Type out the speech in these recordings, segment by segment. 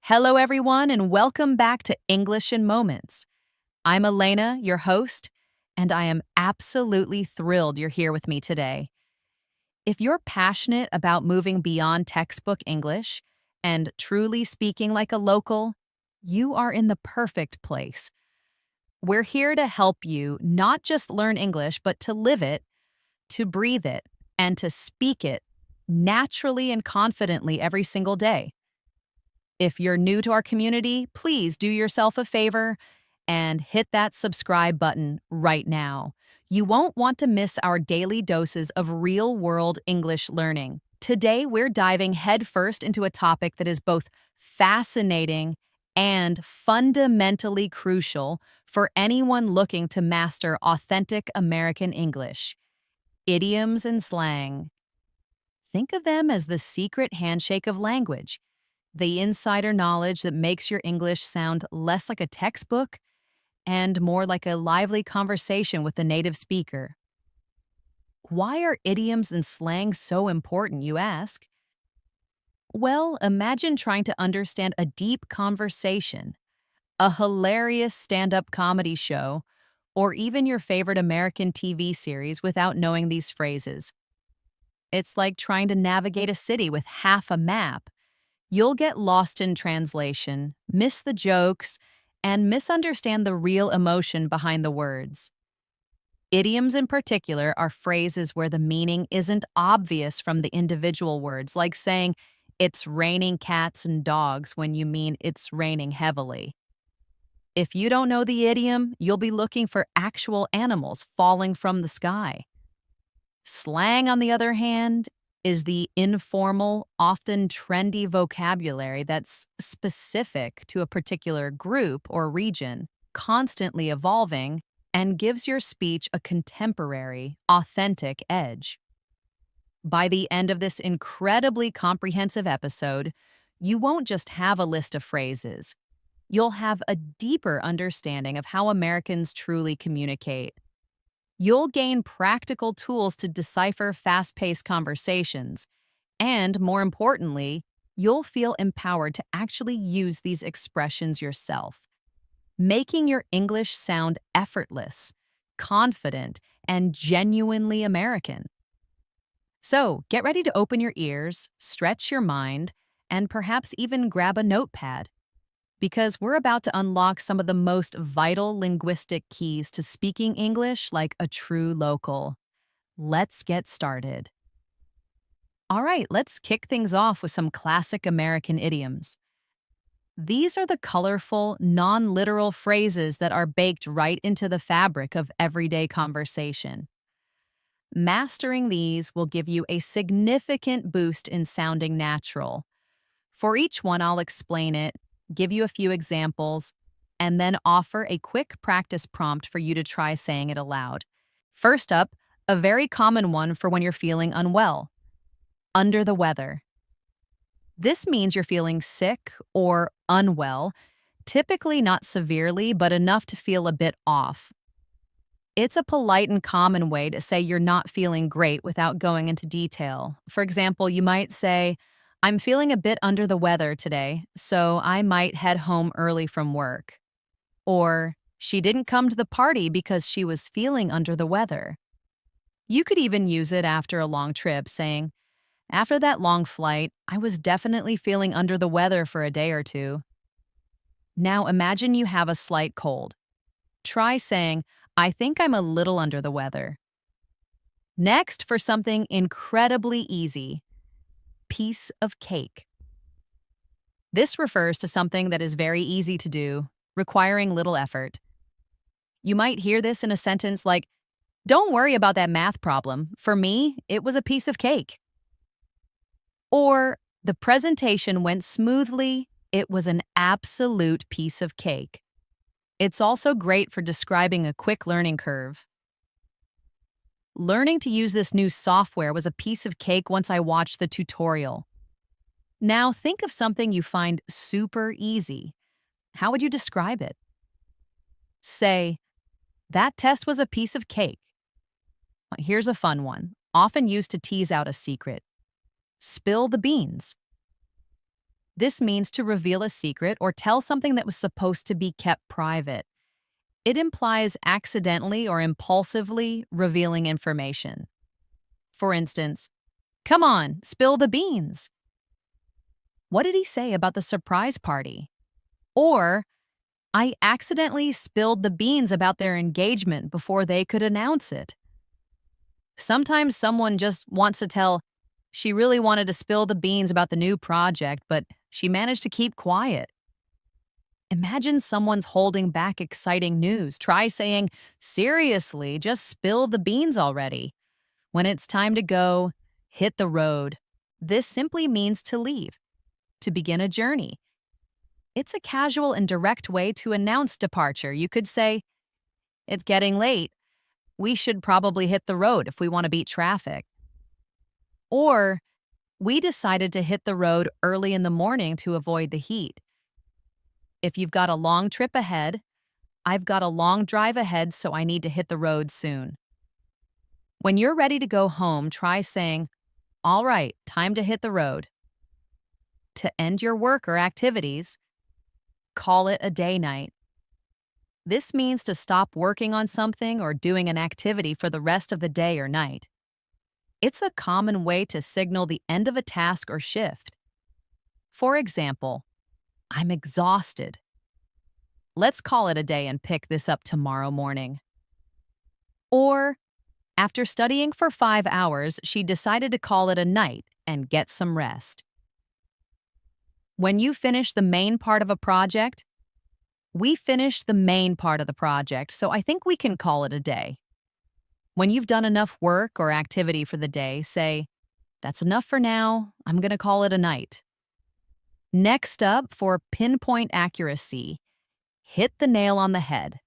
Hello, everyone, and welcome back to English in Moments. I'm Elena, your host, and I am absolutely thrilled you're here with me today. If you're passionate about moving beyond textbook English and truly speaking like a local, you are in the perfect place. We're here to help you not just learn English, but to live it, to breathe it, and to speak it naturally and confidently every single day. If you're new to our community, please do yourself a favor and hit that subscribe button right now. You won't want to miss our daily doses of real-world English learning. Today, we're diving headfirst into a topic that is both fascinating and fundamentally crucial for anyone looking to master authentic American English: idioms and slang. Think of them as the secret handshake of language, the insider knowledge that makes your English sound less like a textbook and more like a lively conversation with the native speaker. Why are idioms and slang so important, you ask? Well, imagine trying to understand a deep conversation, a hilarious stand-up comedy show, or even your favorite American TV series without knowing these phrases. It's like trying to navigate a city with half a map. You'll get lost in translation, miss the jokes, and misunderstand the real emotion behind the words. Idioms in particular are phrases where the meaning isn't obvious from the individual words, like saying, "It's raining cats and dogs," when you mean it's raining heavily. If you don't know the idiom, you'll be looking for actual animals falling from the sky. Slang, on the other hand, is the informal, often trendy vocabulary that's specific to a particular group or region, constantly evolving, and gives your speech a contemporary, authentic edge. By the end of this incredibly comprehensive episode, you won't just have a list of phrases. You'll have a deeper understanding of how Americans truly communicate. You'll gain practical tools to decipher fast-paced conversations, and more importantly, you'll feel empowered to actually use these expressions yourself, making your English sound effortless, confident, and genuinely American. So, get ready to open your ears, stretch your mind, and perhaps even grab a notepad, because we're about to unlock some of the most vital linguistic keys to speaking English like a true local. Let's get started. All right, let's kick things off with some classic American idioms. These are the colorful, non-literal phrases that are baked right into the fabric of everyday conversation. Mastering these will give you a significant boost in sounding natural. For each one, I'll explain it, give you a few examples, and then offer a quick practice prompt for you to try saying it aloud. First up, a very common one for when you're feeling unwell: under the weather. This means you're feeling sick or unwell, typically not severely, but enough to feel a bit off. It's a polite and common way to say you're not feeling great without going into detail. For example, you might say, "I'm feeling a bit under the weather today, so I might head home early from work." Or, "She didn't come to the party because she was feeling under the weather." You could even use it after a long trip, saying, "After that long flight, I was definitely feeling under the weather for a day or two." Now imagine you have a slight cold. Try saying, "I think I'm a little under the weather." Next, for something incredibly easy: piece of cake. This refers to something that is very easy to do, requiring little effort. You might hear this in a sentence like, "Don't worry about that math problem. For me, it was a piece of cake." Or, "The presentation went smoothly. It was an absolute piece of cake." It's also great for describing a quick learning curve. "Learning to use this new software was a piece of cake once I watched the tutorial." Now think of something you find super easy. How would you describe it? Say, "That test was a piece of cake." Here's a fun one, often used to tease out a secret: spill the beans. This means to reveal a secret or tell something that was supposed to be kept private. It implies accidentally or impulsively revealing information. For instance, "Come on, spill the beans." What did he say about the surprise party? Or, "I accidentally spilled the beans about their engagement before they could announce it." Sometimes someone just wants to tell, "She really wanted to spill the beans about the new project, but she managed to keep quiet." Imagine someone's holding back exciting news. Try saying, "Seriously, just spill the beans already." When it's time to go, hit the road. This simply means to leave, to begin a journey. It's a casual and direct way to announce departure. You could say, "It's getting late. We should probably hit the road if we want to beat traffic." Or, "We decided to hit the road early in the morning to avoid the heat." If you've got a long trip ahead, "I've got a long drive ahead, so I need to hit the road soon." When you're ready to go home, try saying, "All right, time to hit the road." To end your work or activities, call it a day night. This means to stop working on something or doing an activity for the rest of the day or night. It's a common way to signal the end of a task or shift. For example, "I'm exhausted. Let's call it a day and pick this up tomorrow morning." Or, "After studying for 5 hours, she decided to call it a night and get some rest." When you finish the main part of a project, "We finished the main part of the project, so I think we can call it a day." When you've done enough work or activity for the day, say, "That's enough for now. I'm going to call it a night." Next up, for pinpoint accuracy, hit the nail on the head.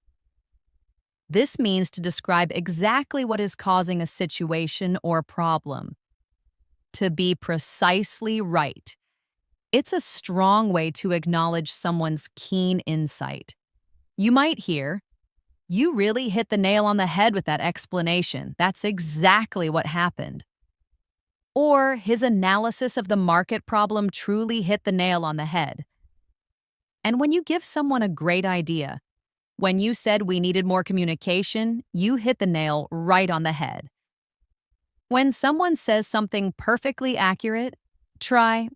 This means to describe exactly what is causing a situation or problem. To be precisely right. It's a strong way to acknowledge someone's keen insight. You might hear, "You really hit the nail on the head with that explanation. That's exactly what happened." Or, "His analysis of the market problem truly hit the nail on the head." And when you give someone a great idea, when you said we needed more communication, you hit the nail right on the head. When someone says something perfectly accurate, try,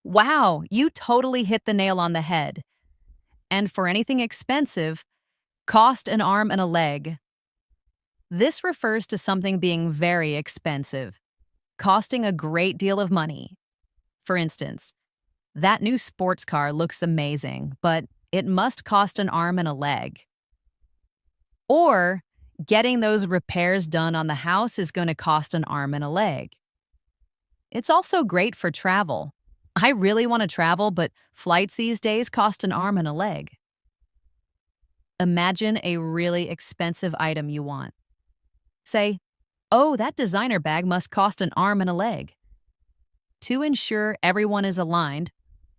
"Wow, you totally hit the nail on the head." And for anything expensive, cost an arm and a leg. This refers to something being very expensive, costing a great deal of money. For instance, "That new sports car looks amazing, but it must cost an arm and a leg." Or, "Getting those repairs done on the house is going to cost an arm and a leg." It's also great for travel. "I really want to travel, but flights these days cost an arm and a leg." Imagine a really expensive item you want. Say, "Oh, that designer bag must cost an arm and a leg." To ensure everyone is aligned,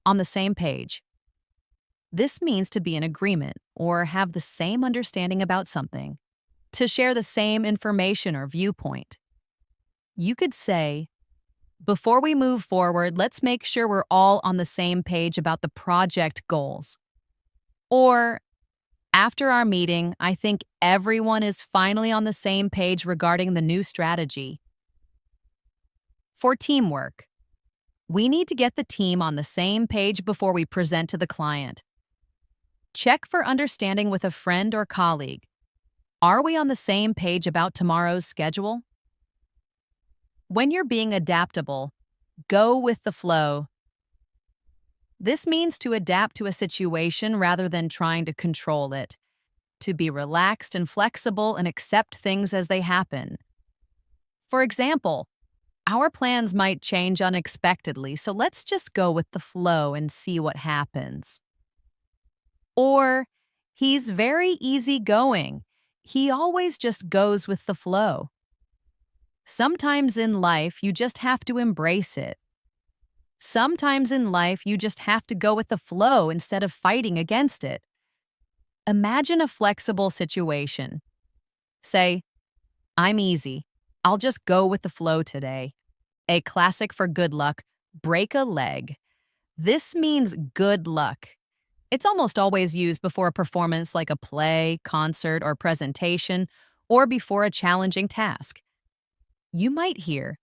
on the same page. This means to be in agreement or have the same understanding about something, to share the same information or viewpoint. You could say, "Before we move forward, let's make sure we're all on the same page about the project goals." Or, "After our meeting, I think everyone is finally on the same page regarding the new strategy." For teamwork, we need to get the team on the same page before we present to the client. Check for understanding with a friend or colleague. Are we on the same page about tomorrow's schedule? When you're being adaptable, go with the flow. This means to adapt to a situation rather than trying to control it, to be relaxed and flexible and accept things as they happen. For example, our plans might change unexpectedly, so let's just go with the flow and see what happens. Or, "He's very easygoing. He always just goes with the flow." Sometimes in life, you just have to embrace it. Sometimes in life, you just have to go with the flow instead of fighting against it. Imagine a flexible situation. Say, "I'm easy. I'll just go with the flow today." A classic for good luck, break a leg. This means good luck. It's almost always used before a performance like a play, concert, or presentation, or before a challenging task. You might hear,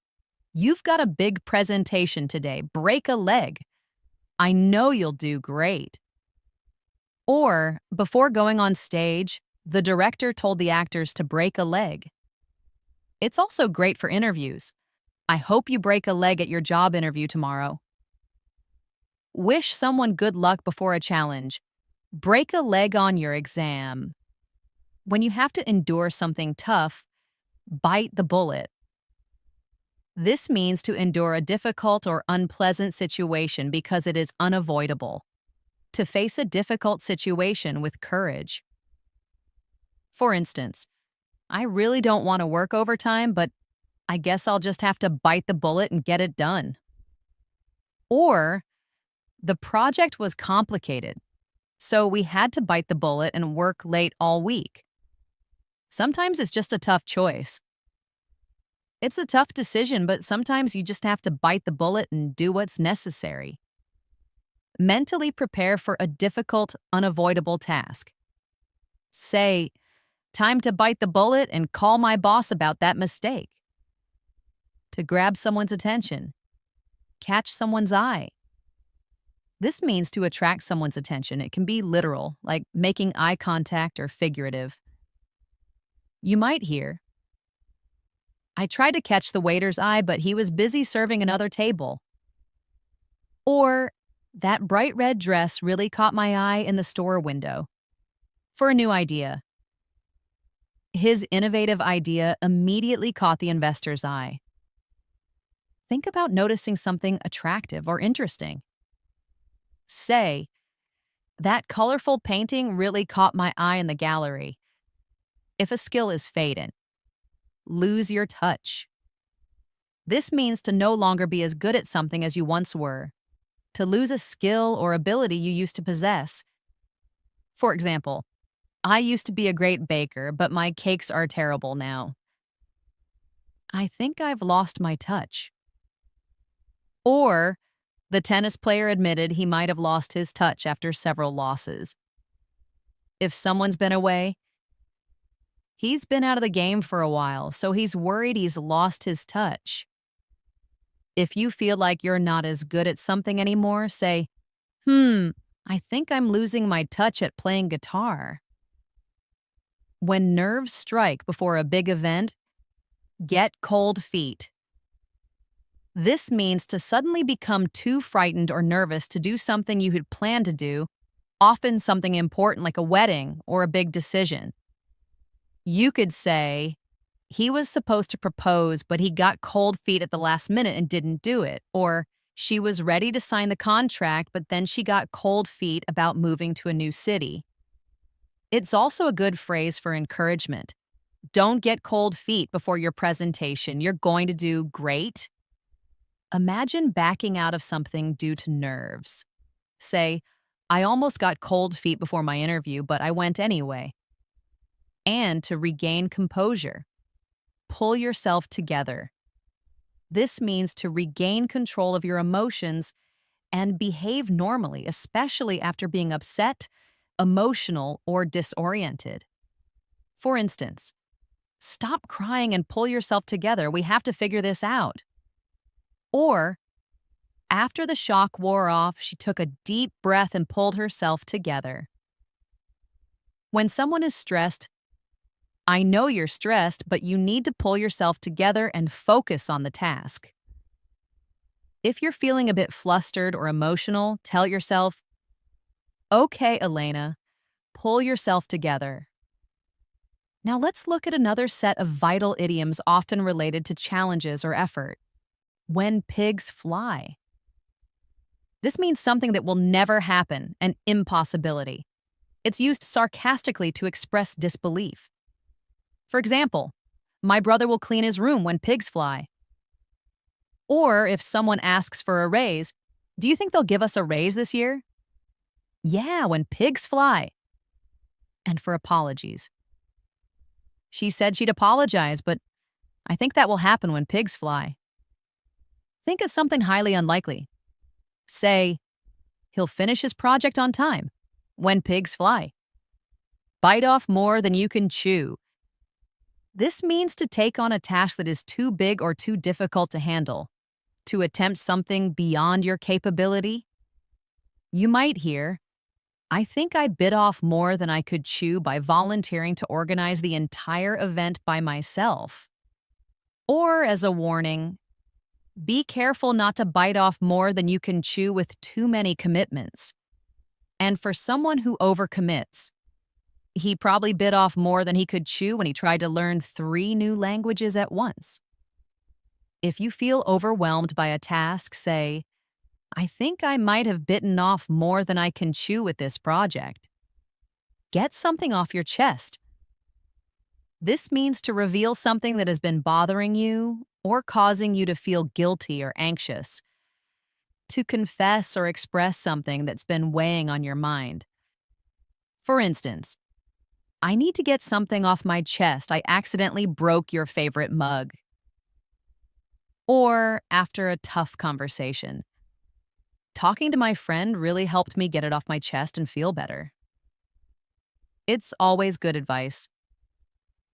"You've got a big presentation today. Break a leg. I know you'll do great." Or, before going on stage, the director told the actors to break a leg. It's also great for interviews. "I hope you break a leg at your job interview tomorrow." Wish someone good luck before a challenge. "Break a leg on your exam." When you have to endure something tough, bite the bullet. This means to endure a difficult or unpleasant situation because it is unavoidable. To face a difficult situation with courage. For instance, "I really don't want to work overtime, but I guess I'll just have to bite the bullet and get it done." Or, "The project was complicated, so we had to bite the bullet and work late all week." Sometimes it's just a tough choice. It's a tough decision, but sometimes you just have to bite the bullet and do what's necessary. Mentally prepare for a difficult, unavoidable task. Say, "Time to bite the bullet and call my boss about that mistake." To grab someone's attention. Catch someone's eye. This means to attract someone's attention. It can be literal, like making eye contact, or figurative. You might hear, "I tried to catch the waiter's eye, but he was busy serving another table." Or, "That bright red dress really caught my eye in the store window." For a new idea. His innovative idea immediately caught the investor's eye. Think about noticing something attractive or interesting. Say, "That colorful painting really caught my eye in the gallery." If a skill is fading, lose your touch. This means to no longer be as good at something as you once were, to lose a skill or ability you used to possess. For example, "I used to be a great baker, but my cakes are terrible now." I think I've lost my touch. Or, the tennis player admitted he might have lost his touch after several losses. If someone's been away, he's been out of the game for a while, so he's worried he's lost his touch. If you feel like you're not as good at something anymore, say, "I think I'm losing my touch at playing guitar." When nerves strike before a big event, get cold feet. This means to suddenly become too frightened or nervous to do something you had planned to do, often something important like a wedding or a big decision. You could say, "He was supposed to propose, but he got cold feet at the last minute and didn't do it." Or, "She was ready to sign the contract, but then she got cold feet about moving to a new city." It's also a good phrase for encouragement. Don't get cold feet before your presentation. You're going to do great. Imagine backing out of something due to nerves. Say, "I almost got cold feet before my interview, but I went anyway." And to regain composure, pull yourself together. This means to regain control of your emotions and behave normally, especially after being upset, emotional, or disoriented. For instance, "Stop crying and pull yourself together. We have to figure this out." Or, after the shock wore off, she took a deep breath and pulled herself together. When someone is stressed, "I know you're stressed, but you need to pull yourself together and focus on the task." If you're feeling a bit flustered or emotional, tell yourself, "Okay, Elena, pull yourself together." Now let's look at another set of vital idioms often related to challenges or effort. When pigs fly. This means something that will never happen, an impossibility. It's used sarcastically to express disbelief. For example, "My brother will clean his room when pigs fly." Or if someone asks for a raise, "Do you think they'll give us a raise this year?" "Yeah, when pigs fly." And for apologies. "She said she'd apologize, but I think that will happen when pigs fly." Think of something highly unlikely. Say, He'll finish his project on time. When pigs fly. Bite off more than you can chew. This means to take on a task that is too big or too difficult to handle. To attempt something beyond your capability. You might hear, I think I bit off more than I could chew by volunteering to organize the entire event by myself. Or as a warning, be careful not to bite off more than you can chew with too many commitments. And for someone who overcommits, he probably bit off more than he could chew when he tried to learn 3 new languages at once. If you feel overwhelmed by a task, say, I think I might have bitten off more than I can chew with this project. Get something off your chest. This means to reveal something that has been bothering you or causing you to feel guilty or anxious. To confess or express something that's been weighing on your mind. For instance, I need to get something off my chest. I accidentally broke your favorite mug. Or after a tough conversation. Talking to my friend really helped me get it off my chest and feel better. It's always good advice.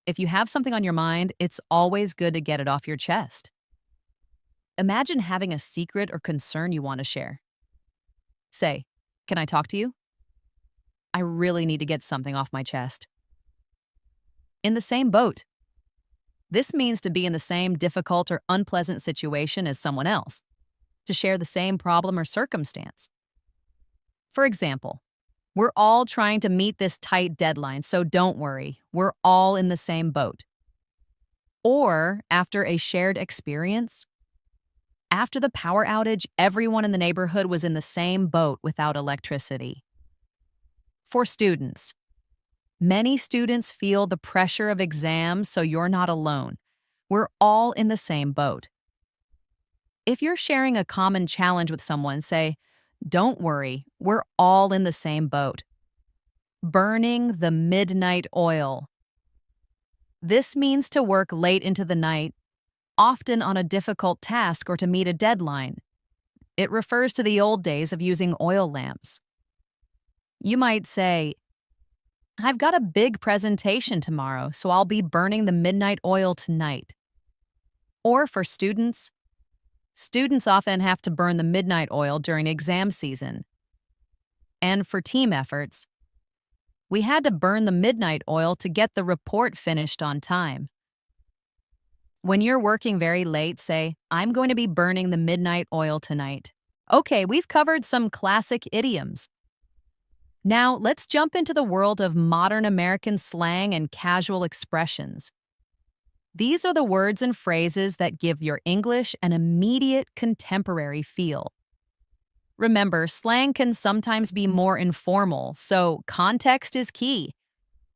If you have something on your mind, it's always good to get it off your chest. Imagine having a secret or concern you want to share. Say, can I talk to you? I really need to get something off my chest. In the same boat. This means to be in the same difficult or unpleasant situation as someone else. To share the same problem or circumstance. For example, we're all trying to meet this tight deadline, so don't worry, we're all in the same boat. Or after a shared experience, after the power outage, everyone in the neighborhood was in the same boat without electricity. For students, many students feel the pressure of exams, so you're not alone. We're all in the same boat. If you're sharing a common challenge with someone, say, don't worry, we're all in the same boat. Burning the midnight oil. This means to work late into the night, often on a difficult task or to meet a deadline. It refers to the old days of using oil lamps. You might say, I've got a big presentation tomorrow, so I'll be burning the midnight oil tonight. Or for students often have to burn the midnight oil during exam season. And for team efforts, we had to burn the midnight oil to get the report finished on time. When you're working very late, say, I'm going to be burning the midnight oil tonight. Okay, we've covered some classic idioms. Now, let's jump into the world of modern American slang and casual expressions. These are the words and phrases that give your English an immediate contemporary feel. Remember, slang can sometimes be more informal, so context is key.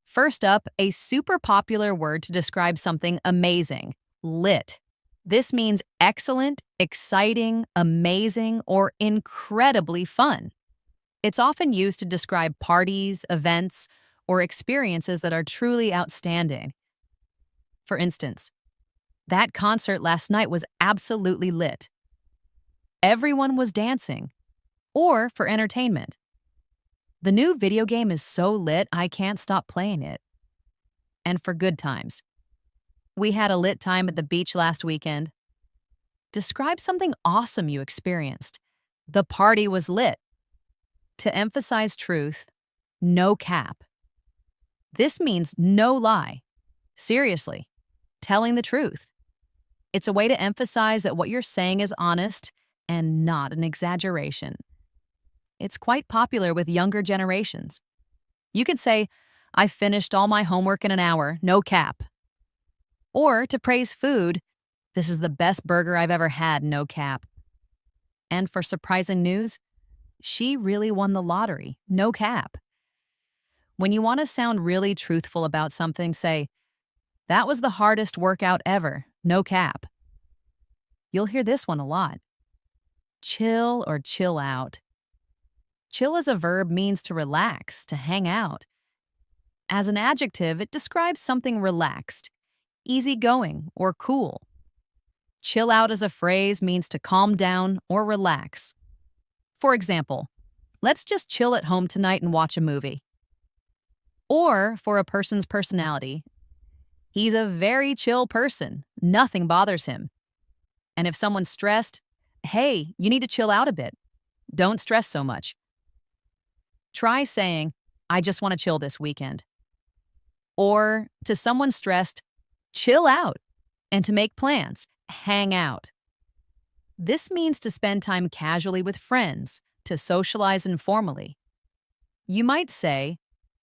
First up, a super popular word to describe something amazing, lit. This means excellent, exciting, amazing, or incredibly fun. It's often used to describe parties, events, or experiences that are truly outstanding. For instance, that concert last night was absolutely lit. Everyone was dancing. Or for entertainment. The new video game is so lit, I can't stop playing it. And for good times. We had a lit time at the beach last weekend. Describe something awesome you experienced. The party was lit. To emphasize truth, no cap. This means no lie. Seriously. Telling the truth. It's a way to emphasize that what you're saying is honest and not an exaggeration. It's quite popular with younger generations. You could say, I finished all my homework in an hour, no cap. Or to praise food, this is the best burger I've ever had, no cap. And for surprising news, she really won the lottery, no cap. When you want to sound really truthful about something, say, that was the hardest workout ever, no cap. You'll hear this one a lot. Chill or chill out. Chill as a verb means to relax, to hang out. As an adjective, it describes something relaxed, easygoing, or cool. Chill out as a phrase means to calm down or relax. For example, let's just chill at home tonight and watch a movie. Or for a person's personality, he's a very chill person. Nothing bothers him. And if someone's stressed, hey, you need to chill out a bit. Don't stress so much. Try saying, I just want to chill this weekend. Or to someone stressed, chill out. And to make plans, hang out. This means to spend time casually with friends, to socialize informally. You might say,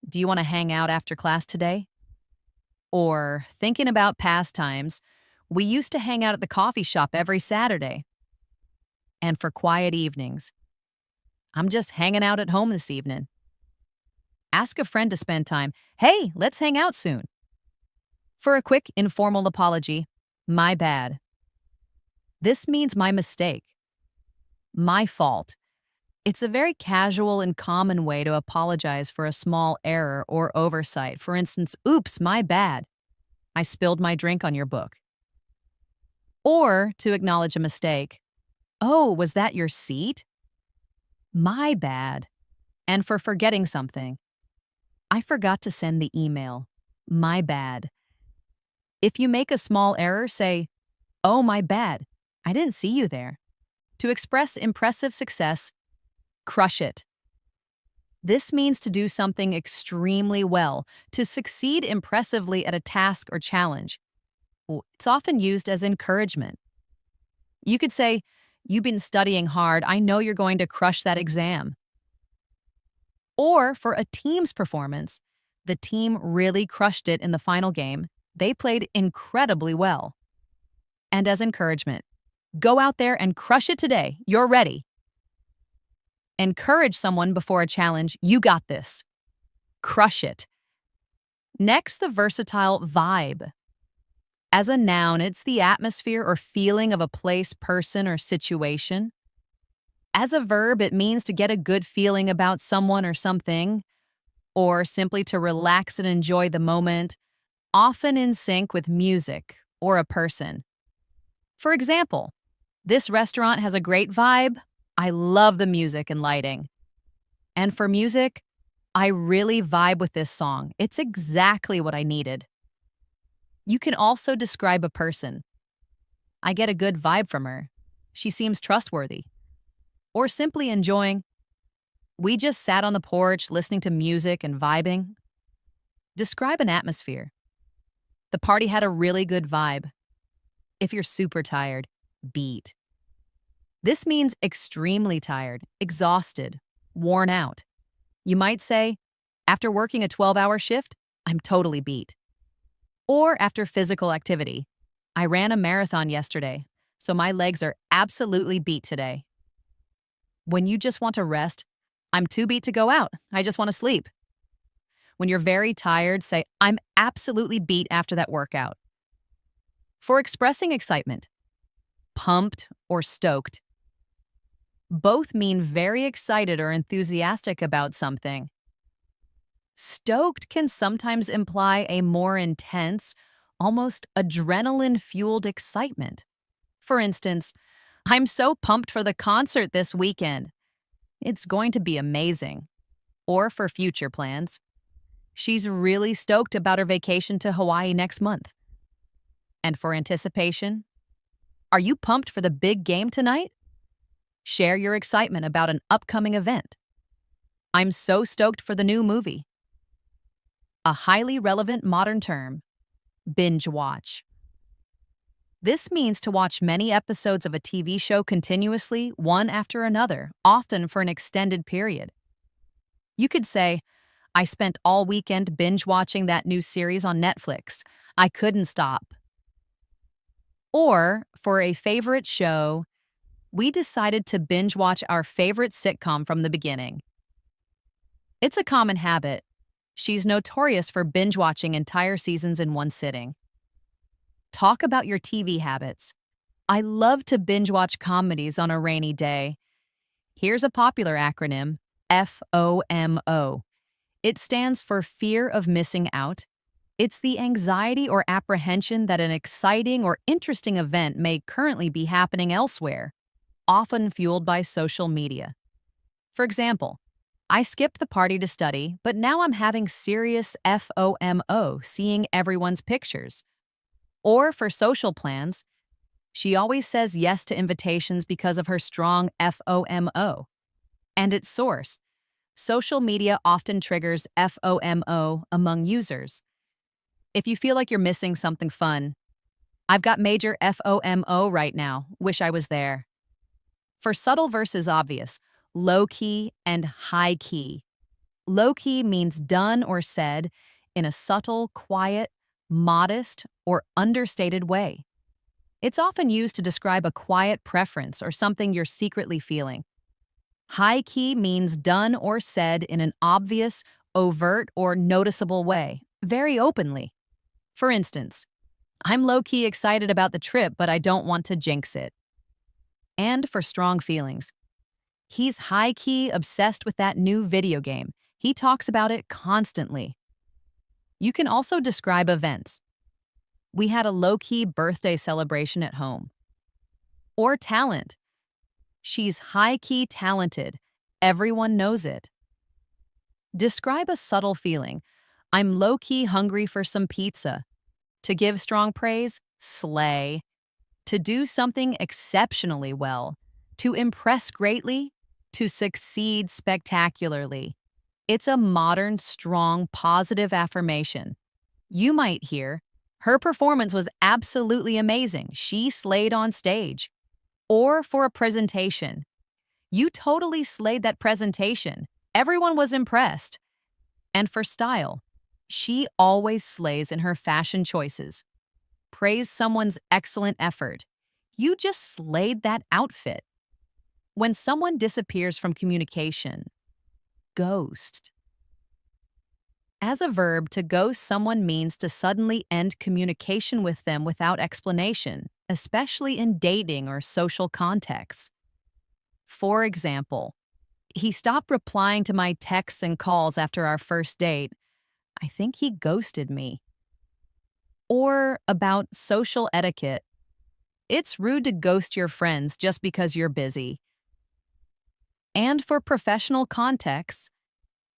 do you want to hang out after class today? Or, thinking about past times, we used to hang out at the coffee shop every Saturday. And for quiet evenings, I'm just hanging out at home this evening. Ask a friend to spend time. Hey, let's hang out soon. For a quick informal apology, my bad. This means my mistake. My fault. It's a very casual and common way to apologize for a small error or oversight. For instance, oops, my bad. I spilled my drink on your book. Or to acknowledge a mistake. Oh, was that your seat? My bad. And for forgetting something. I forgot to send the email. My bad. If you make a small error, say, oh, my bad. I didn't see you there. To express impressive success, crush it. This means to do something extremely well, to succeed impressively at a task or challenge. It's often used as encouragement. You could say, you've been studying hard. I know you're going to crush that exam. Or for a team's performance, the team really crushed it in the final game. They played incredibly well. And as encouragement, go out there and crush it today. You're ready. Encourage someone before a challenge. You got this. Crush it. Next, the versatile vibe. As a noun, it's the atmosphere or feeling of a place, person, or situation. As a verb, it means to get a good feeling about someone or something, or simply to relax and enjoy the moment, often in sync with music or a person. For example, this restaurant has a great vibe. I love the music and lighting. And for music, I really vibe with this song. It's exactly what I needed. You can also describe a person. I get a good vibe from her. She seems trustworthy. Or simply enjoying. We just sat on the porch listening to music and vibing. Describe an atmosphere. The party had a really good vibe. If you're super tired, beat. This means extremely tired, exhausted, worn out. You might say, after working a 12-hour shift, I'm totally beat. Or after physical activity, I ran a marathon yesterday, so my legs are absolutely beat today. When you just want to rest, I'm too beat to go out. I just want to sleep. When you're very tired, say, I'm absolutely beat after that workout. For expressing excitement, pumped or stoked. Both mean very excited or enthusiastic about something. Stoked can sometimes imply a more intense, almost adrenaline-fueled excitement. For instance, I'm so pumped for the concert this weekend. It's going to be amazing. Or for future plans. She's really stoked about her vacation to Hawaii next month. And for anticipation, are you pumped for the big game tonight? Share your excitement about an upcoming event. I'm so stoked for the new movie. A highly relevant modern term, binge watch. This means to watch many episodes of a TV show continuously, one after another, often for an extended period. You could say, I spent all weekend binge watching that new series on Netflix. I couldn't stop. Or, for a favorite show, we decided to binge watch our favorite sitcom from the beginning. It's a common habit. She's notorious for binge watching entire seasons in one sitting. Talk about your TV habits. I love to binge watch comedies on a rainy day. Here's a popular acronym, FOMO. It stands for fear of missing out. It's the anxiety or apprehension that an exciting or interesting event may currently be happening elsewhere, often fueled by social media. For example, I skipped the party to study, but now I'm having serious FOMO seeing everyone's pictures. Or for social plans, she always says yes to invitations because of her strong FOMO. And its source. Social media often triggers FOMO among users. If you feel like you're missing something fun, I've got major FOMO right now. Wish I was there. For subtle versus obvious, low key and high key. Low key means done or said in a subtle, quiet, modest, or understated way. It's often used to describe a quiet preference or something you're secretly feeling. High key means done or said in an obvious, overt, or noticeable way, very openly. For instance, I'm low-key excited about the trip, but I don't want to jinx it. And for strong feelings, he's high-key obsessed with that new video game. He talks about it constantly. You can also describe events. We had a low-key birthday celebration at home. Or talent. She's high-key talented. Everyone knows it. Describe a subtle feeling. I'm low-key hungry for some pizza. To give strong praise, slay. To do something exceptionally well. To impress greatly. To succeed spectacularly. It's a modern, strong, positive affirmation. You might hear, her performance was absolutely amazing. She slayed on stage. Or for a presentation. You totally slayed that presentation. Everyone was impressed. And for style, she always slays in her fashion choices. Praise someone's excellent effort. You just slayed that outfit. When someone disappears from communication, ghost. As a verb, to ghost someone means to suddenly end communication with them without explanation, especially in dating or social contexts. For example, he stopped replying to my texts and calls after our first date. I think he ghosted me. Or about social etiquette. It's rude to ghost your friends just because you're busy. And for professional contexts,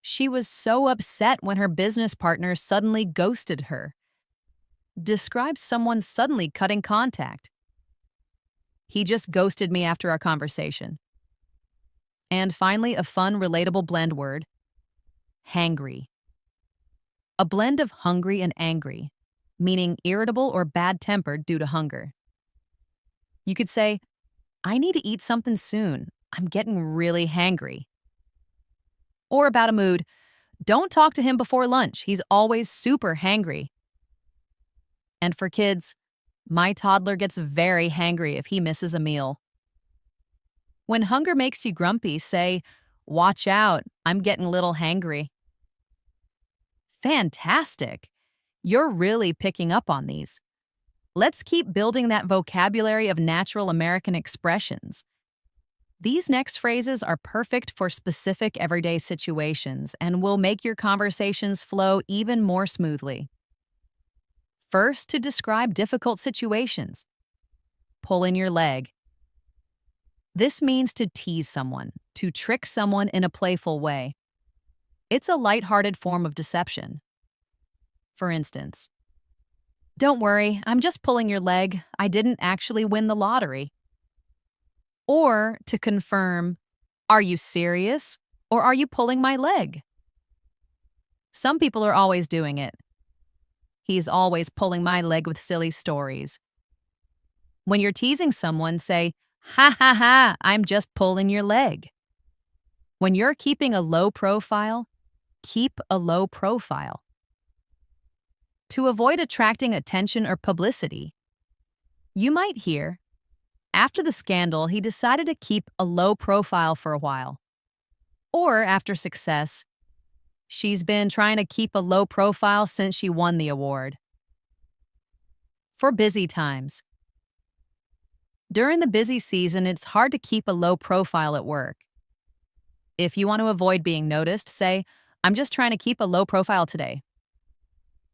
she was so upset when her business partner suddenly ghosted her. Describe someone suddenly cutting contact. He just ghosted me after our conversation. And finally, a fun, relatable blend word, hangry. A blend of hungry and angry, meaning irritable or bad-tempered due to hunger. You could say, I need to eat something soon. I'm getting really hangry. Or about a mood, don't talk to him before lunch. He's always super hangry. And for kids, my toddler gets very hangry if he misses a meal. When hunger makes you grumpy, say, watch out, I'm getting a little hangry. Fantastic! You're really picking up on these. Let's keep building that vocabulary of natural American expressions. These next phrases are perfect for specific everyday situations and will make your conversations flow even more smoothly. First, to describe difficult situations. Pull in your leg. This means to tease someone, to trick someone in a playful way. It's a lighthearted form of deception. For instance, don't worry, I'm just pulling your leg. I didn't actually win the lottery. Or to confirm, are you serious or are you pulling my leg? Some people are always doing it. He's always pulling my leg with silly stories. When you're teasing someone, say, ha ha ha, I'm just pulling your leg. When you're keeping a low profile, keep a low profile. To avoid attracting attention or publicity, you might hear, after the scandal, he decided to keep a low profile for a while. Or after success, she's been trying to keep a low profile since she won the award. For busy times. During the busy season, it's hard to keep a low profile at work. If you want to avoid being noticed, say, I'm just trying to keep a low profile today.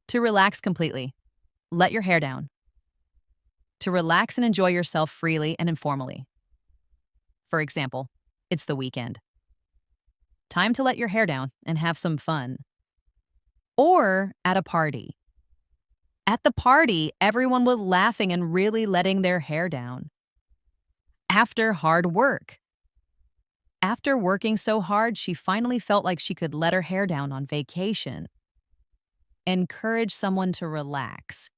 To relax completely, let your hair down. To relax and enjoy yourself freely and informally. For example, it's the weekend. time to let your hair down and have some fun. Or at a party. At the party, everyone was laughing and really letting their hair down. After hard work. After working so hard, she finally felt like she could let her hair down on vacation. Encourage someone to relax.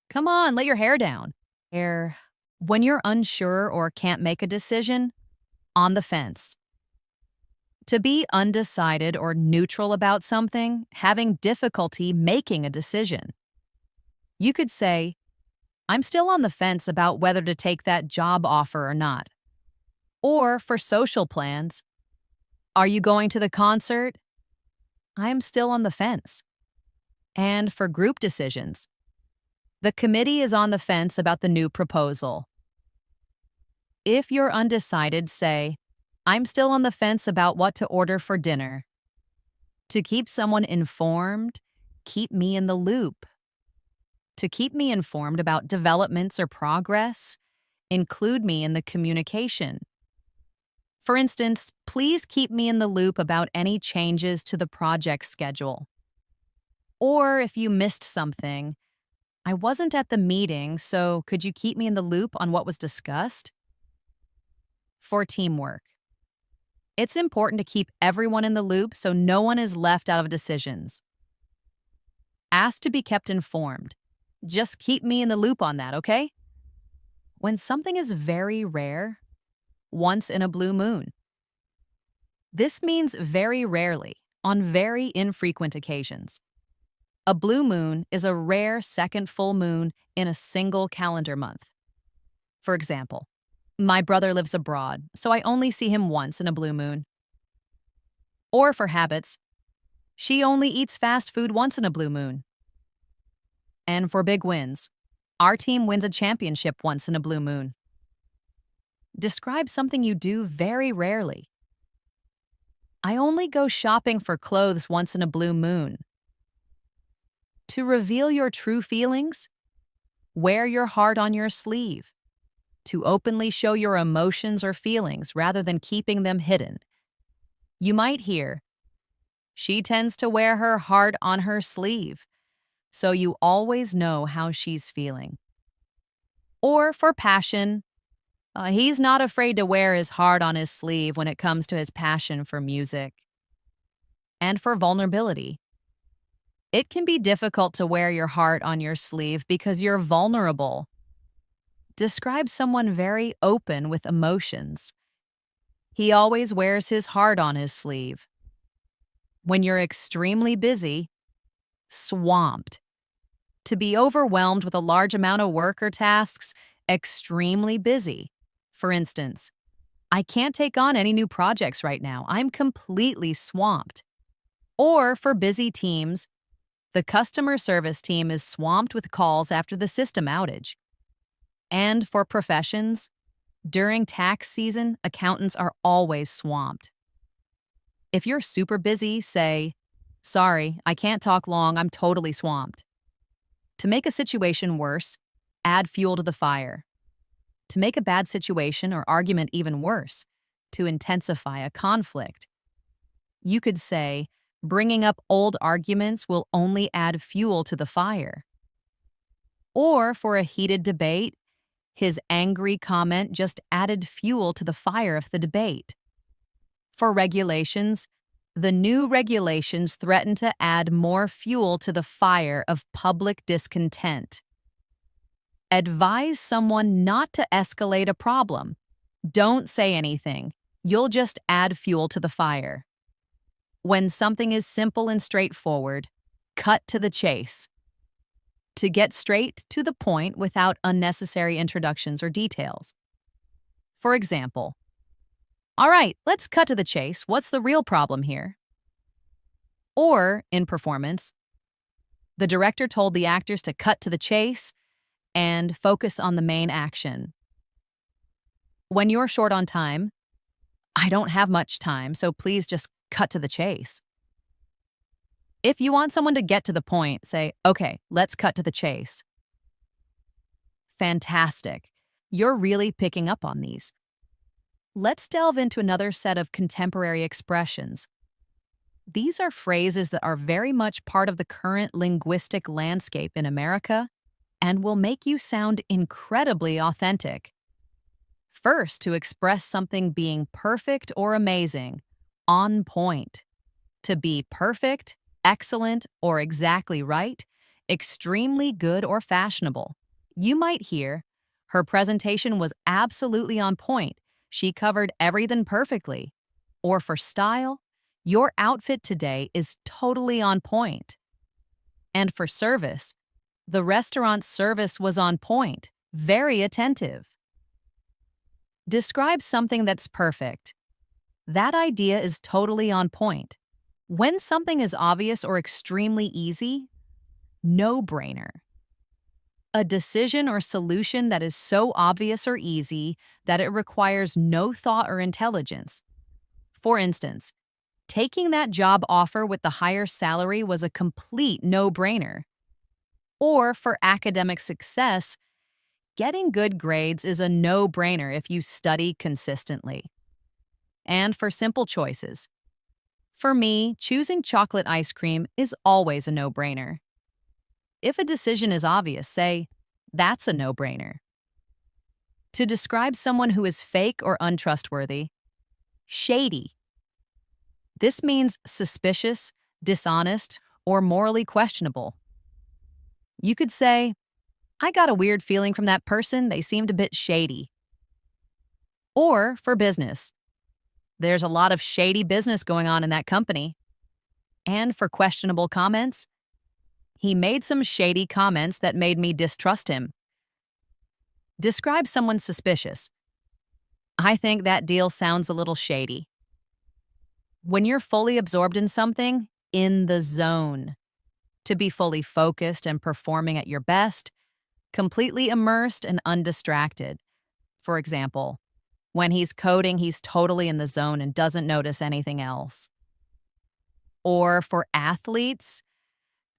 Come on, let your hair down. When you're unsure or can't make a decision, on the fence. To be undecided or neutral about something, having difficulty making a decision. You could say, I'm still on the fence about whether to take that job offer or not. Or for social plans, are you going to the concert? I'm still on the fence. And for group decisions, the committee is on the fence about the new proposal. If you're undecided, say, I'm still on the fence about what to order for dinner. To keep someone informed, keep me in the loop. To keep me informed about developments or progress, include me in the communication. For instance, please keep me in the loop about any changes to the project schedule. Or if you missed something, I wasn't at the meeting, so could you keep me in the loop on what was discussed? For teamwork. It's important to keep everyone in the loop so no one is left out of decisions. Ask to be kept informed. Just keep me in the loop on that, okay? When something is very rare, once in a blue moon. This means very rarely, on very infrequent occasions. A blue moon is a rare second full moon in a single calendar month. For example, my brother lives abroad, so I only see him once in a blue moon. Or for habits, she only eats fast food once in a blue moon. And for big wins, our team wins a championship once in a blue moon. Describe something you do very rarely. I only go shopping for clothes once in a blue moon. To reveal your true feelings, wear your heart on your sleeve. To openly show your emotions or feelings rather than keeping them hidden. You might hear, she tends to wear her heart on her sleeve, so you always know how she's feeling. Or for passion, he's not afraid to wear his heart on his sleeve when it comes to his passion for music. And for vulnerability, it can be difficult to wear your heart on your sleeve because you're vulnerable. Describe someone very open with emotions. He always wears his heart on his sleeve. When you're extremely busy, swamped. To be overwhelmed with a large amount of work or tasks, extremely busy. For instance, I can't take on any new projects right now. I'm completely swamped. Or for busy teams, the customer service team is swamped with calls after the system outage. And for professions, during tax season, accountants are always swamped. If you're super busy, say, sorry, I can't talk long, I'm totally swamped. To make a situation worse, add fuel to the fire. To make a bad situation or argument even worse, to intensify a conflict. You could say, bringing up old arguments will only add fuel to the fire. Or for a heated debate, his angry comment just added fuel to the fire of the debate. For regulations, the new regulations threaten to add more fuel to the fire of public discontent. Advise someone not to escalate a problem. Don't say anything. You'll just add fuel to the fire. When something is simple and straightforward, cut to the chase. To get straight to the point without unnecessary introductions or details. For example, all right, let's cut to the chase. What's the real problem here? Or, in performance, the director told the actors to cut to the chase and focus on the main action. When you're short on time, I don't have much time, so please just cut to the chase. If you want someone to get to the point, say, okay, let's cut to the chase. Fantastic. You're really picking up on these. Let's delve into another set of contemporary expressions. These are phrases that are very much part of the current linguistic landscape in America and will make you sound incredibly authentic. First, to express something being perfect or amazing, on point. To be perfect, excellent, or exactly right, extremely good or fashionable. You might hear, her presentation was absolutely on point. She covered everything perfectly. Or for style, your outfit today is totally on point. And for service, the restaurant's service was on point, very attentive. Describe something that's perfect. That idea is totally on point. When something is obvious or extremely easy, no-brainer. A decision or solution that is so obvious or easy that it requires no thought or intelligence. For instance, taking that job offer with the higher salary was a complete no-brainer. Or for academic success, getting good grades is a no-brainer if you study consistently. And for simple choices, for me, choosing chocolate ice cream is always a no-brainer. If a decision is obvious, say, that's a no-brainer. To describe someone who is fake or untrustworthy, shady. This means suspicious, dishonest, or morally questionable. You could say, I got a weird feeling from that person, they seemed a bit shady. Or for business, there's a lot of shady business going on in that company. And for questionable comments, he made some shady comments that made me distrust him. Describe someone suspicious. I think that deal sounds a little shady. When you're fully absorbed in something, in the zone. To be fully focused and performing at your best, completely immersed and undistracted. For example, when he's coding, he's totally in the zone and doesn't notice anything else. Or for athletes,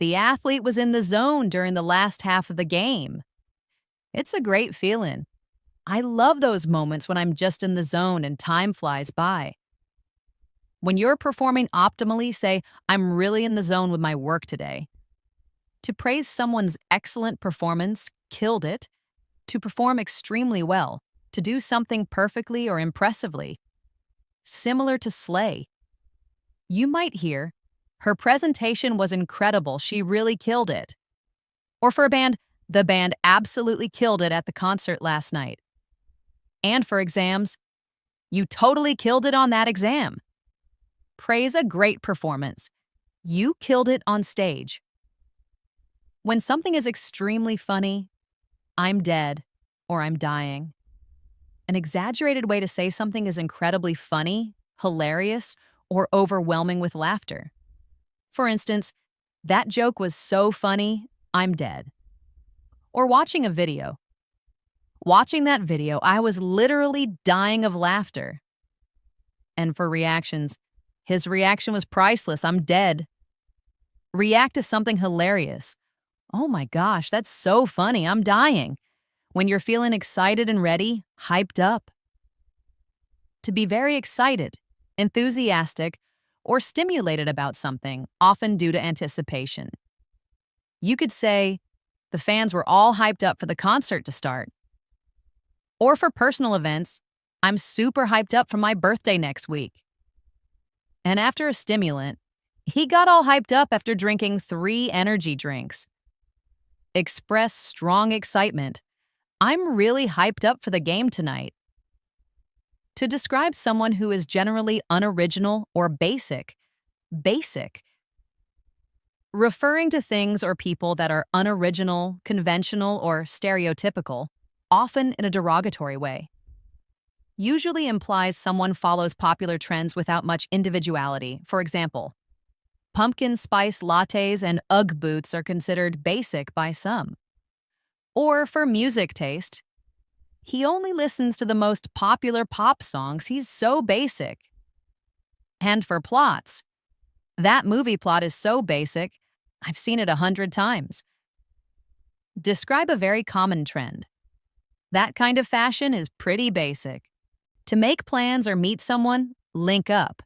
the athlete was in the zone during the last half of the game. It's a great feeling. I love those moments when I'm just in the zone and time flies by. When you're performing optimally, say, I'm really in the zone with my work today. To praise someone's excellent performance, killed it. To perform extremely well. To do something perfectly or impressively. Similar to slay. You might hear, her presentation was incredible, she really killed it. Or for a band, the band absolutely killed it at the concert last night. And for exams, you totally killed it on that exam. Praise a great performance. You killed it on stage. When something is extremely funny, I'm dead or I'm dying. An exaggerated way to say something is incredibly funny, hilarious, or overwhelming with laughter. For instance, that joke was so funny, I'm dead. Or watching a video. Watching that video, I was literally dying of laughter. And for reactions, his reaction was priceless, I'm dead. React to something hilarious. Oh my gosh, that's so funny, I'm dying. When you're feeling excited and ready, hyped up. To be very excited, enthusiastic, or stimulated about something, often due to anticipation. You could say, the fans were all hyped up for the concert to start. Or for personal events, I'm super hyped up for my birthday next week. And after a stimulant, he got all hyped up after drinking 3 energy drinks. Express strong excitement. I'm really hyped up for the game tonight. To describe someone who is generally unoriginal or basic. Basic. Referring to things or people that are unoriginal, conventional, or stereotypical, often in a derogatory way. Usually implies someone follows popular trends without much individuality. For example, pumpkin spice lattes and Ugg boots are considered basic by some. Or for music taste, he only listens to the most popular pop songs, he's so basic. And for plots, that movie plot is so basic, I've seen it 100 times. Describe a very common trend. That kind of fashion is pretty basic. To make plans or meet someone, link up.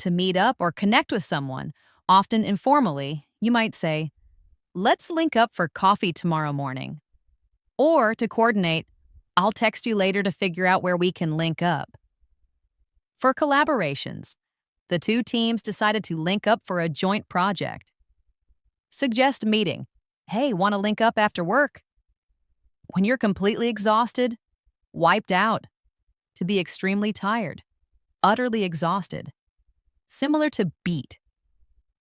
To meet up or connect with someone, often informally, you might say, "Let's link up for coffee tomorrow morning." Or to coordinate, "I'll text you later to figure out where we can link up." For collaborations, the two teams decided to link up for a joint project. Suggest meeting. "Hey, want to link up after work?" When you're completely exhausted, wiped out. To be extremely tired, utterly exhausted. Similar to beat.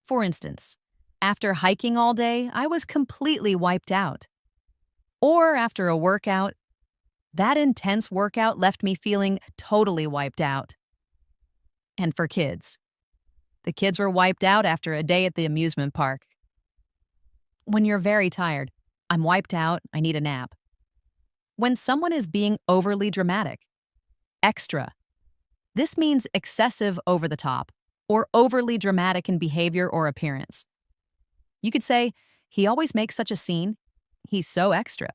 For instance, after hiking all day, I was completely wiped out. Or after a workout, that intense workout left me feeling totally wiped out. And for kids, the kids were wiped out after a day at the amusement park. When you're very tired, "I'm wiped out, I need a nap." When someone is being overly dramatic, extra. This means excessive over the top, or overly dramatic in behavior or appearance. You could say, "He always makes such a scene. He's so extra."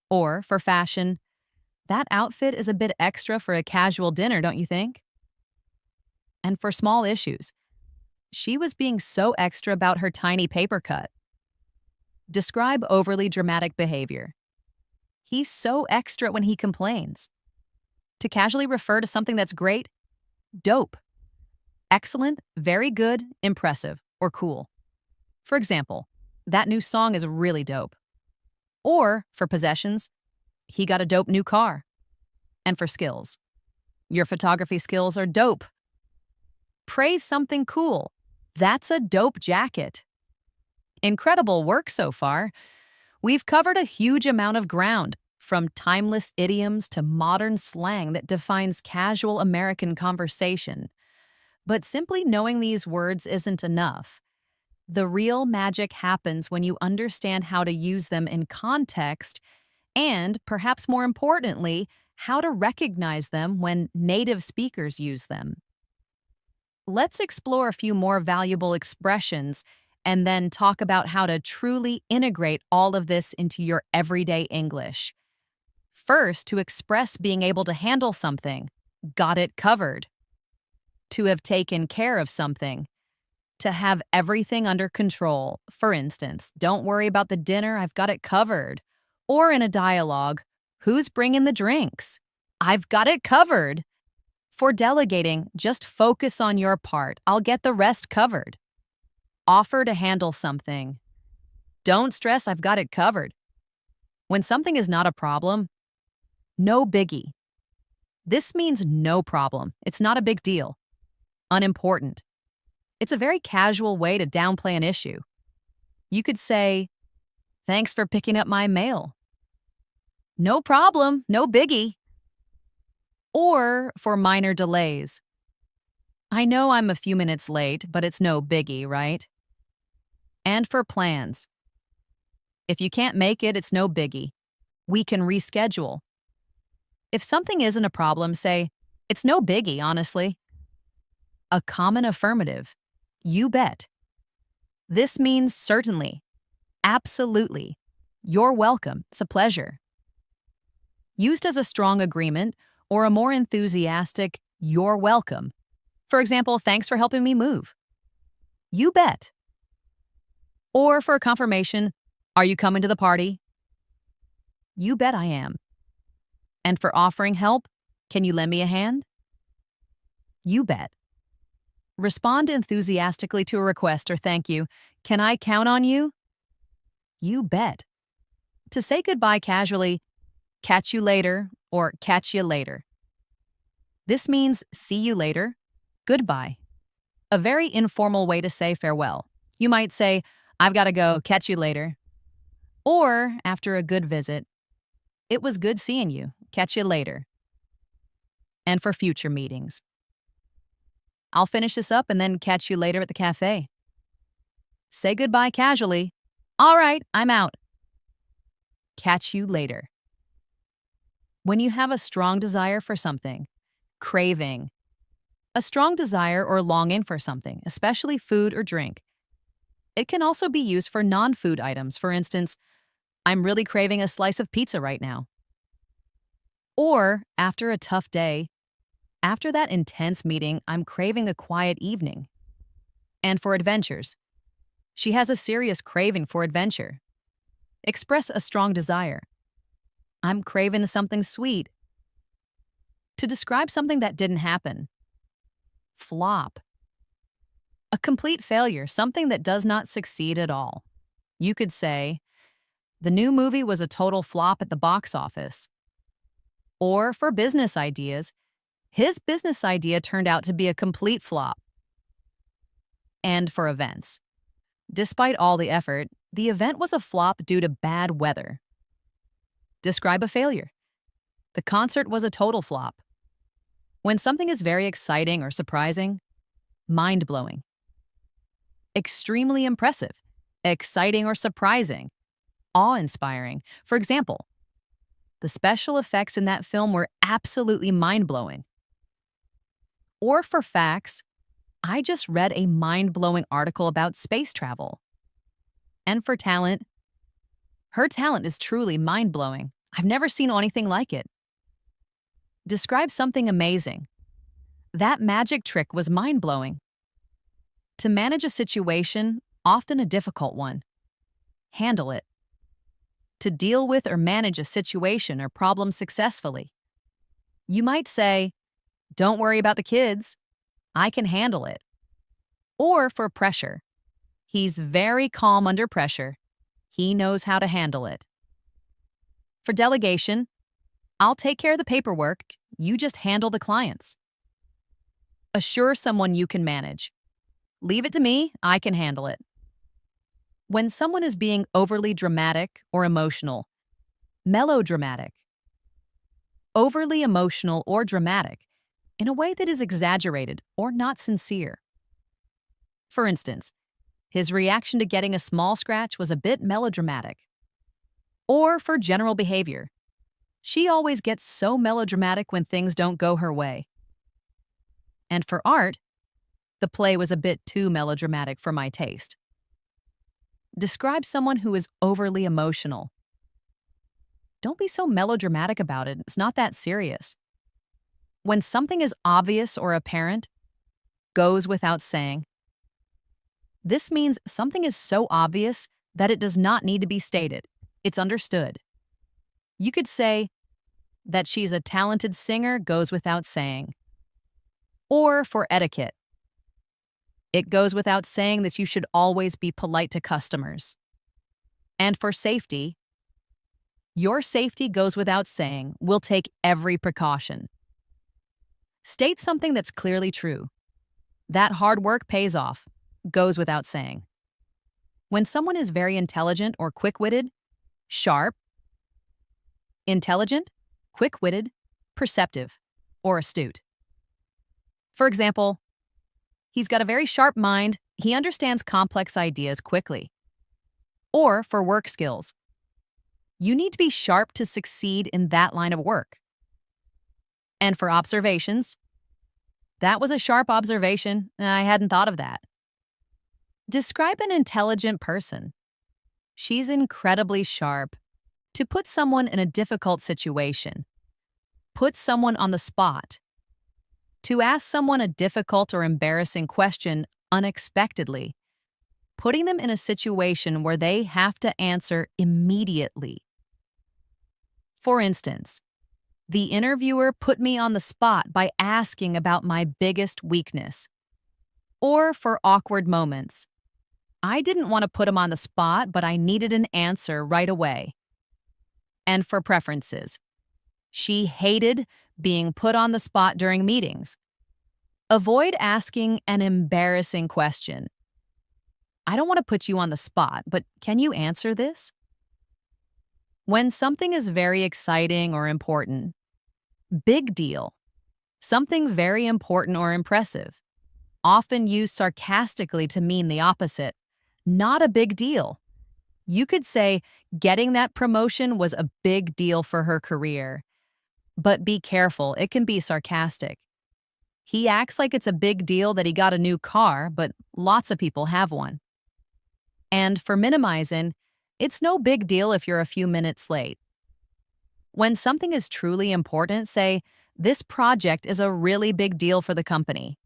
Or, for fashion, "That outfit is a bit extra for a casual dinner, don't you think?" And for small issues, "She was being so extra about her tiny paper cut." Describe overly dramatic behavior. "He's so extra when he complains." To casually refer to something that's great, dope. Excellent, very good, impressive, or cool. For example, "That new song is really dope." Or, for possessions, "He got a dope new car." And for skills, "Your photography skills are dope." Praise something cool. "That's a dope jacket." Incredible work so far. We've covered a huge amount of ground, from timeless idioms to modern slang that defines casual American conversation. But simply knowing these words isn't enough. The real magic happens when you understand how to use them in context and, perhaps more importantly, how to recognize them when native speakers use them. Let's explore a few more valuable expressions and then talk about how to truly integrate all of this into your everyday English. First, to express being able to handle something, got it covered. To have taken care of something, to have everything under control. For instance, "Don't worry about the dinner, I've got it covered." Or in a dialogue, "Who's bringing the drinks? I've got it covered." For delegating, "Just focus on your part, I'll get the rest covered." Offer to handle something. "Don't stress, I've got it covered." When something is not a problem, no biggie. This means no problem. It's not a big deal. Unimportant. It's a very casual way to downplay an issue. You could say, "Thanks for picking up my mail." No problem, no biggie. Or for minor delays. "I know I'm a few minutes late, but it's no biggie, right?" And for plans. "If you can't make it, it's no biggie. We can reschedule." If something isn't a problem, say, "It's no biggie, honestly." A common affirmative. You bet. This means certainly, absolutely, you're welcome, it's a pleasure. Used as a strong agreement or a more enthusiastic, "You're welcome." For example, "Thanks for helping me move." You bet. Or for confirmation, "Are you coming to the party?" You bet I am. And for offering help, "Can you lend me a hand?" You bet. Respond enthusiastically to a request or "Thank you. Can I count on you?" You bet. To say goodbye casually, "Catch you later," or "Catch you later." This means "see you later," goodbye. A very informal way to say farewell. You might say, "I've got to go, catch you later." Or, after a good visit, "It was good seeing you, catch you later." And for future meetings, "I'll finish this up and then catch you later at the cafe." Say goodbye casually. "All right, I'm out." Catch you later. When you have a strong desire for something, craving, a strong desire or longing for something, especially food or drink. It can also be used for non-food items. For instance, "I'm really craving a slice of pizza right now." Or, after a tough day, After that intense meeting, I'm craving a quiet evening. And for adventures, she has a serious craving for adventure. Express a strong desire. I'm craving something sweet. To describe something that didn't happen. Flop. A complete failure, something that does not succeed at all. You could say, the new movie was a total flop at the box office. Or for business ideas, his business idea turned out to be a complete flop. And for events, despite all the effort, the event was a flop due to bad weather. Describe a failure. The concert was a total flop. When something is very exciting or surprising, mind-blowing. Extremely impressive, exciting or surprising, awe-inspiring. For example, the special effects in that film were absolutely mind-blowing. Or for facts, I just read a mind-blowing article about space travel. And for talent, her talent is truly mind-blowing. I've never seen anything like it. Describe something amazing. That magic trick was mind-blowing. To manage a situation, often a difficult one. Handle it. To deal with or manage a situation or problem successfully. You might say, don't worry about the kids. I can handle it. Or for pressure. He's very calm under pressure. He knows how to handle it. For delegation, I'll take care of the paperwork. You just handle the clients. Assure someone you can manage. Leave it to me. I can handle it. When someone is being overly dramatic or emotional, melodramatic. Overly emotional or dramatic in a way that is exaggerated or not sincere. For instance, his reaction to getting a small scratch was a bit melodramatic. Or for general behavior, she always gets so melodramatic when things don't go her way. And for art, the play was a bit too melodramatic for my taste. Describe someone who is overly emotional. Don't be so melodramatic about it. It's not that serious. When something is obvious or apparent, goes without saying. This means something is so obvious that it does not need to be stated. It's understood. You could say that she's a talented singer goes without saying. Or for etiquette, it goes without saying that you should always be polite to customers. And for safety, your safety goes without saying. We'll take every precaution. State something that's clearly true. That hard work pays off. Goes without saying. When someone is very intelligent or quick-witted, sharp, intelligent, quick-witted, perceptive, or astute. For example, he's got a very sharp mind. He understands complex ideas quickly. Or for work skills. You need to be sharp to succeed in that line of work. And for observations, that was a sharp observation. I hadn't thought of that. Describe an intelligent person. She's incredibly sharp. To put someone in a difficult situation. Put someone on the spot. To ask someone a difficult or embarrassing question unexpectedly. Putting them in a situation where they have to answer immediately. For instance, the interviewer put me on the spot by asking about my biggest weakness. Or for awkward moments. I didn't want to put him on the spot, but I needed an answer right away. And for preferences. She hated being put on the spot during meetings. Avoid asking an embarrassing question. I don't want to put you on the spot, but can you answer this? When something is very exciting or important, big deal. Something very important or impressive. Often used sarcastically to mean the opposite. Not a big deal. You could say getting that promotion was a big deal for her career. But be careful, it can be sarcastic. He acts like it's a big deal that he got a new car, but lots of people have one. And for minimizing, it's no big deal if you're a few minutes late. When something is truly important, say, This project is a really big deal for the company.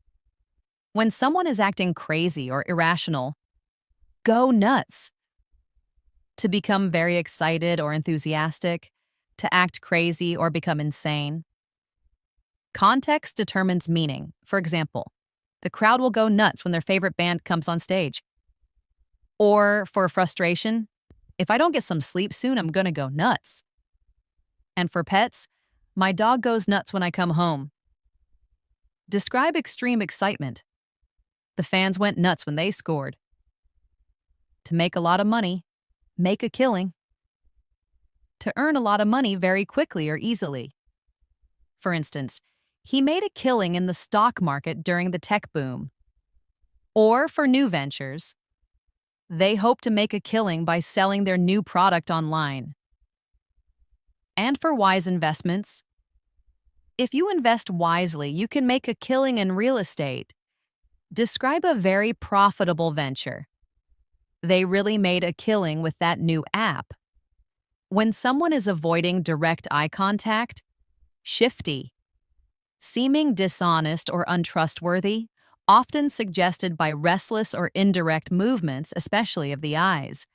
When someone is acting crazy or irrational, go nuts. To become very excited or enthusiastic, to act crazy or become insane. Context determines meaning. For example, the crowd will go nuts when their favorite band comes on stage. Or for frustration, if I don't get some sleep soon, I'm gonna go nuts. And for pets, my dog goes nuts when I come home. Describe extreme excitement. The fans went nuts when they scored. To make a lot of money, make a killing. To earn a lot of money very quickly or easily. For instance, he made a killing in the stock market during the tech boom. Or for new ventures, they hope to make a killing by selling their new product online. And for wise investments, if you invest wisely, you can make a killing in real estate. Describe a very profitable venture. They really made a killing with that new app. When someone is avoiding direct eye contact, shifty. Seeming dishonest or untrustworthy, often suggested by restless or indirect movements, especially of the eyes.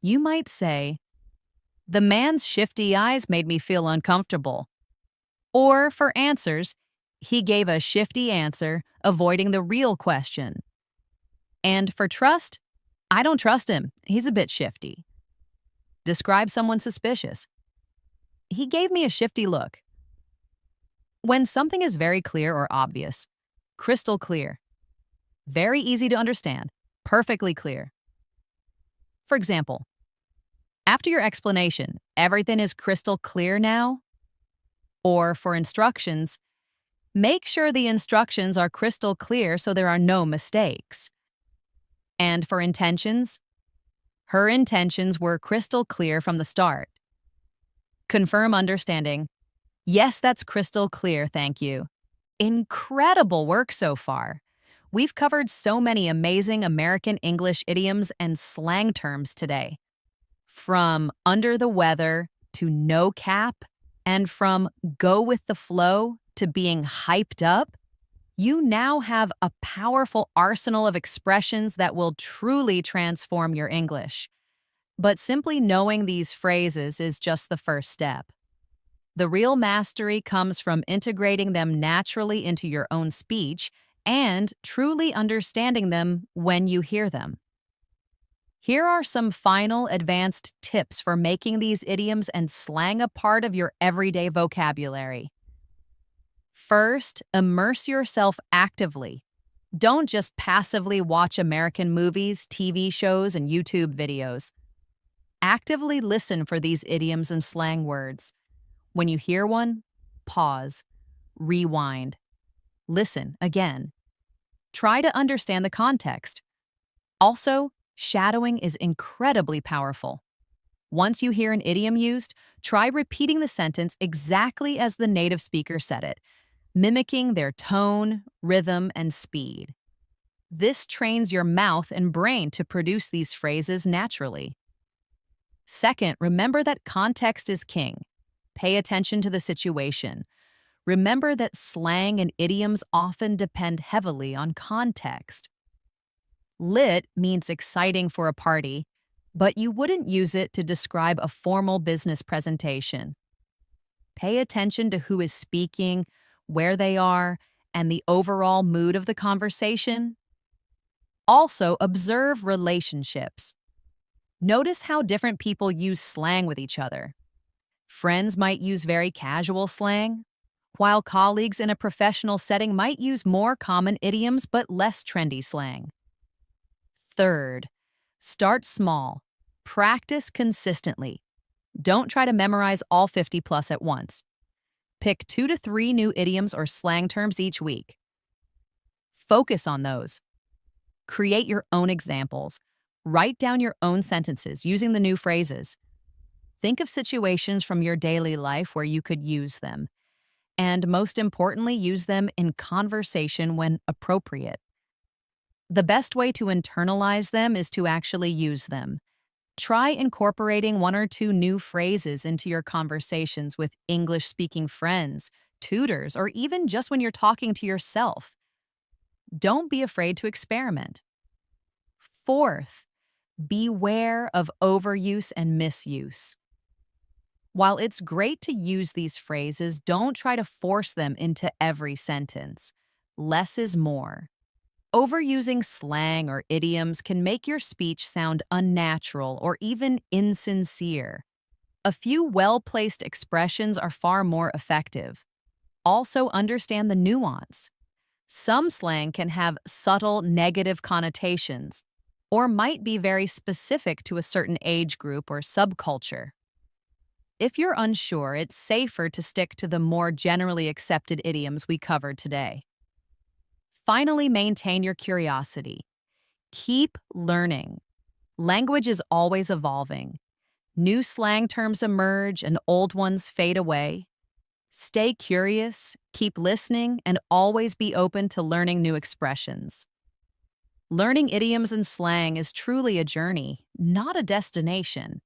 You might say, "The man's shifty eyes made me feel uncomfortable." Or for answers, "He gave a shifty answer, avoiding the real question." And for trust, "I don't trust him. He's a bit shifty." Describe someone suspicious. "He gave me a shifty look." When something is very clear or obvious, crystal clear, very easy to understand, perfectly clear. For example, after your explanation, everything is crystal clear now? Or for instructions, make sure the instructions are crystal clear so there are no mistakes. And for intentions, her intentions were crystal clear from the start. Confirm understanding. Yes, that's crystal clear, thank you. Incredible work so far. We've covered so many amazing American English idioms and slang terms today. From under the weather to no cap, and from go with the flow to being hyped up, you now have a powerful arsenal of expressions that will truly transform your English. But simply knowing these phrases is just the first step. The real mastery comes from integrating them naturally into your own speech and truly understanding them when you hear them. Here are some final advanced tips for making these idioms and slang a part of your everyday vocabulary. First, immerse yourself actively. Don't just passively watch American movies, TV shows, and YouTube videos. Actively listen for these idioms and slang words. When you hear one, pause, rewind, listen again. Try to understand the context. Also, shadowing is incredibly powerful. Once you hear an idiom used, try repeating the sentence exactly as the native speaker said it, mimicking their tone, rhythm, and speed. This trains your mouth and brain to produce these phrases naturally. Second, remember that context is king. Pay attention to the situation. Remember that slang and idioms often depend heavily on context. Lit means exciting for a party, but you wouldn't use it to describe a formal business presentation. Pay attention to who is speaking, where they are, and the overall mood of the conversation. Also, observe relationships. Notice how different people use slang with each other. Friends might use very casual slang, while colleagues in a professional setting might use more common idioms but less trendy slang. Third, start small. Practice consistently. Don't try to memorize all 50 plus at once. Pick 2 to 3 new idioms or slang terms each week. Focus on those. Create your own examples. Write down your own sentences using the new phrases. Think of situations from your daily life where you could use them. And most importantly, use them in conversation when appropriate. The best way to internalize them is to actually use them. Try incorporating 1 or 2 new phrases into your conversations with English-speaking friends, tutors, or even just when you're talking to yourself. Don't be afraid to experiment. Fourth, beware of overuse and misuse. While it's great to use these phrases, don't try to force them into every sentence. Less is more. Overusing slang or idioms can make your speech sound unnatural or even insincere. A few well-placed expressions are far more effective. Also, understand the nuance. Some slang can have subtle negative connotations or might be very specific to a certain age group or subculture. If you're unsure, it's safer to stick to the more generally accepted idioms we covered today. Finally, maintain your curiosity. Keep learning. Language is always evolving. New slang terms emerge and old ones fade away. Stay curious, keep listening, and always be open to learning new expressions. Learning idioms and slang is truly a journey, not a destination.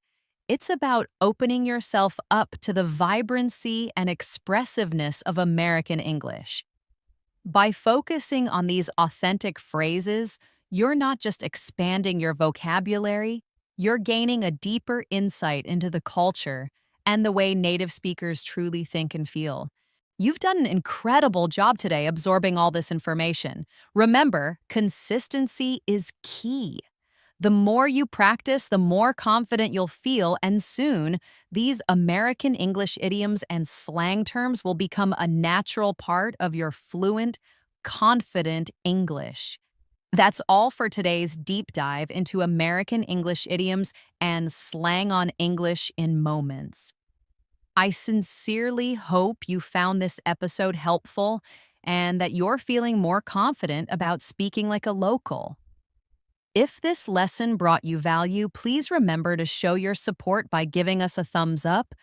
It's about opening yourself up to the vibrancy and expressiveness of American English. By focusing on these authentic phrases, you're not just expanding your vocabulary, you're gaining a deeper insight into the culture and the way native speakers truly think and feel. You've done an incredible job today absorbing all this information. Remember, consistency is key. The more you practice, the more confident you'll feel, and soon, these American English idioms and slang terms will become a natural part of your fluent, confident English. That's all for today's deep dive into American English idioms and slang on English in moments. I sincerely hope you found this episode helpful and that you're feeling more confident about speaking like a local. If this lesson brought you value, please remember to show your support by giving us a thumbs up,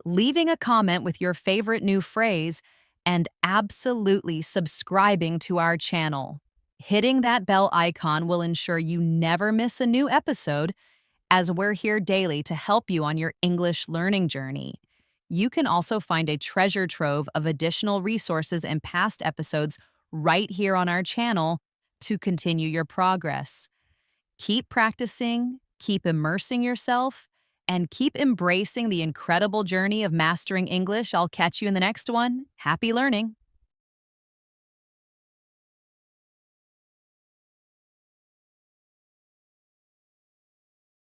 leaving a comment with your favorite new phrase, and absolutely subscribing to our channel. Hitting that bell icon will ensure you never miss a new episode, as we're here daily to help you on your English learning journey. You can also find a treasure trove of additional resources and past episodes right here on our channel to continue your progress. Keep practicing, keep immersing yourself, and keep embracing the incredible journey of mastering English. I'll catch you in the next one. Happy learning!